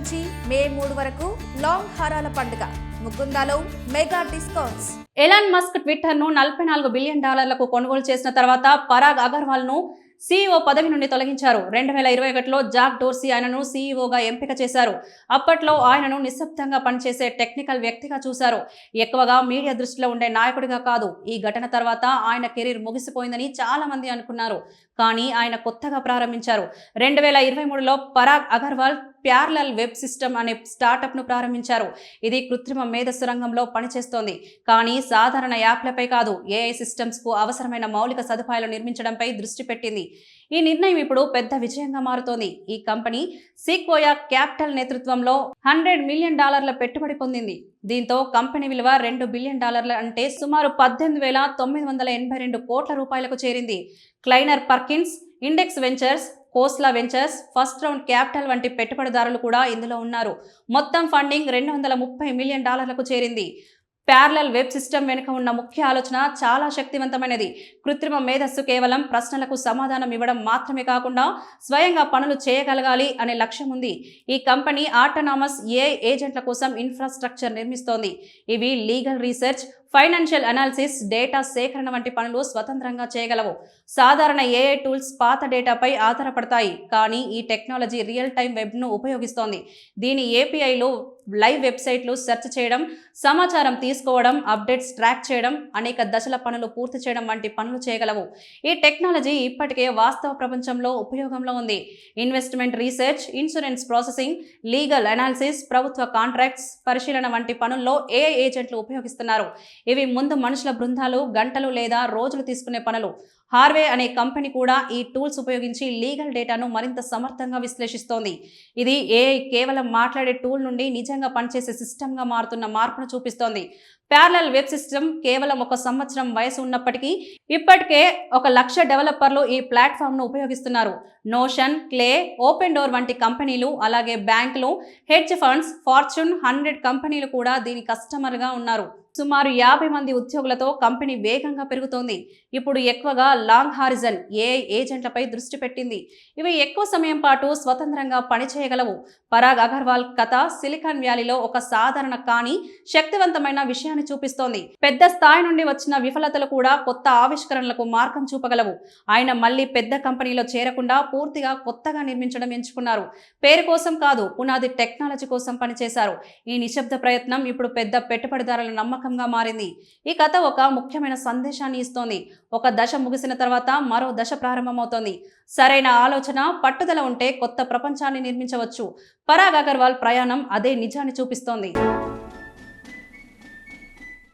నుంచి మే 3 వరకు లాంగ్ హారాల పండుగ ముకుందాలో mega discounts. Elon Musk Twitter ను $44 బిలియన్ కొనుగోలు చేసిన తర్వాత పరాగ్ అగర్వాల్ ను CEO పదవి నుండి తొలగించారు. 2021లో జాక్ డోర్సీ ఆయనను CEOగా ఎంపిక చేశారు. అప్పట్లో ఆయనను నిశ్శబ్దంగా పనిచేసే టెక్నికల్ వ్యక్తిగా చూశారు. ఎక్కువగా మీడియా దృష్టిలో ఉండే నాయకుడిగా కాదు. ఈ ఘటన తర్వాత ఆయన కెరీర్ ముగిసిపోయిందని చాలా మంది అనుకున్నారు. కానీ ఆయన కొత్తగా ప్రారంభించారు. 2023లో Parag Agrawal parallel web system అనే స్టార్టప్ ను ప్రారంభించారు. ఇది కృత్రిమ మేధస్సు రంగంలో పనిచేస్తోంది. కానీ సాధారణ యాప్లపై కాదు, AI సిస్టమ్స్ కు అవసరమైన మౌలిక సదుపాయాలు నిర్మించడంపై దృష్టి పెట్టింది. ఈ నిర్ణయం ఇప్పుడు పెద్ద విజయంగా మారుతోంది. ఈ కంపెనీ సీక్వోయా క్యాపిటల్ నేతృత్వంలో $100 మిలియన్ పెట్టుబడి పొందింది. దీంతో కంపెనీ విలువ $2 బిలియన్ అంటే సుమారు 18,982 కోట్ల రూపాయలకు చేరింది. Kleiner Perkins, Index Ventures, Khosla Ventures, First Round Capital వంటి పెట్టుబడిదారులు కూడా ఇందులో ఉన్నారు. మొత్తం ఫండింగ్ $230 మిలియన్ చేరింది. ప్యారలల్ వెబ్ సిస్టమ్ వెనుక ఉన్న ముఖ్య ఆలోచన చాలా శక్తివంతమైనది. కృత్రిమ మేధస్సు కేవలం ప్రశ్నలకు సమాధానం ఇవ్వడం మాత్రమే కాకుండా స్వయంగా పనులు చేయగలగాలి అనే లక్ష్యం ఉంది. ఈ కంపెనీ ఆటోనామస్ AI ఏజెంట్ల కోసం ఇన్ఫ్రాస్ట్రక్చర్ నిర్మిస్తోంది. ఇవి legal research, financial analysis, data సేకరణ వంటి పనులు స్వతంత్రంగా చేయగలవు. సాధారణ AI టూల్స్ పాత డేటాపై ఆధారపడతాయి. కానీ ఈ టెక్నాలజీ రియల్ టైం వెబ్ను ఉపయోగిస్తోంది. దీని APIలు లైవ్ వెబ్సైట్లు సెర్చ్ చేయడం, సమాచారం తీసుకోవడం, అప్డేట్స్ ట్రాక్ చేయడం, అనేక దశల పనులు పూర్తి చేయడం వంటి పనులు చేయగలవు. ఈ టెక్నాలజీ ఇప్పటికే వాస్తవ ప్రపంచంలో ఉపయోగంలో ఉంది. Investment research, insurance processing, legal analysis, ప్రభుత్వ కాంట్రాక్ట్స్ పరిశీలన వంటి పనుల్లో AI ఏజెంట్లు ఉపయోగిస్తున్నారు. ఇవి ముందు మనుషుల బృందాలు గంటలు లేదా రోజులు తీసుకునే పనులు. హార్వే అనే కంపెనీ కూడా ఈ టూల్స్ ఉపయోగించి లీగల్ డేటాను మరింత సమర్థంగా విశ్లేషిస్తోంది. ఇది AI కేవలం మాట్లాడే టూల్ నుండి నిజంగా పనిచేసే సిస్టమ్గా మారుతున్న మార్పును చూపిస్తోంది. ప్యారలల్ వెబ్ సిస్టమ్ కేవలం 1 సంవత్సరం వయసు ఉన్నప్పటికీ ఇప్పటికే 1,00,000 డెవలపర్లు ఈ ప్లాట్ఫామ్ను ఉపయోగిస్తున్నారు. నోషన్, క్లే, ఓపెన్ డోర్ వంటి కంపెనీలు, అలాగే బ్యాంకులు, హెడ్జ్ ఫండ్స్, ఫార్చ్యూన్ 100 కంపెనీలు కూడా దీని కస్టమర్గా ఉన్నారు. సుమారు 50 మంది ఉద్యోగులతో కంపెనీ వేగంగా పెరుగుతోంది. ఇప్పుడు ఎక్కువగా లాంగ్ హారిజన్ AI ఏజెంట్లపై దృష్టి పెట్టింది. ఇవి ఎక్కువ సమయం పాటు స్వతంత్రంగా పనిచేయగలవు. పరాగ్ అగర్వాల్ కథ సిలికాన్ వ్యాలీలో ఒక సాధారణ కానీ శక్తివంతమైన విషయాన్ని చూపిస్తోంది. పెద్ద స్థాయి నుండి వచ్చిన విఫలతలు కూడా కొత్త ఆవిష్కరణలకు మార్గం చూపగలవు. ఆయన మళ్ళీ పెద్ద కంపెనీలో చేరకుండా పూర్తిగా కొత్తగా నిర్మించడం ఎంచుకున్నారు. పేరు కోసం కాదు, పునాది టెక్నాలజీ కోసం పనిచేశారు. ఈ నిశ్శబ్ద ప్రయత్నం ఇప్పుడు పెద్ద పెట్టుబడిదారుల నమ్మకంగా మారింది. ఈ కథ ఒక ముఖ్యమైన సందేశాన్ని ఇస్తోంది. ఒక దశ ముగిసిన తర్వాత మరో దశ ప్రారంభమవుతోంది. సరైన ఆలోచన, పట్టుదల ఉంటే కొత్త ప్రపంచాన్ని నిర్మించవచ్చు. పరాగ్ అగర్వాల్ ప్రయాణం అదే నిజాన్ని చూపిస్తోంది.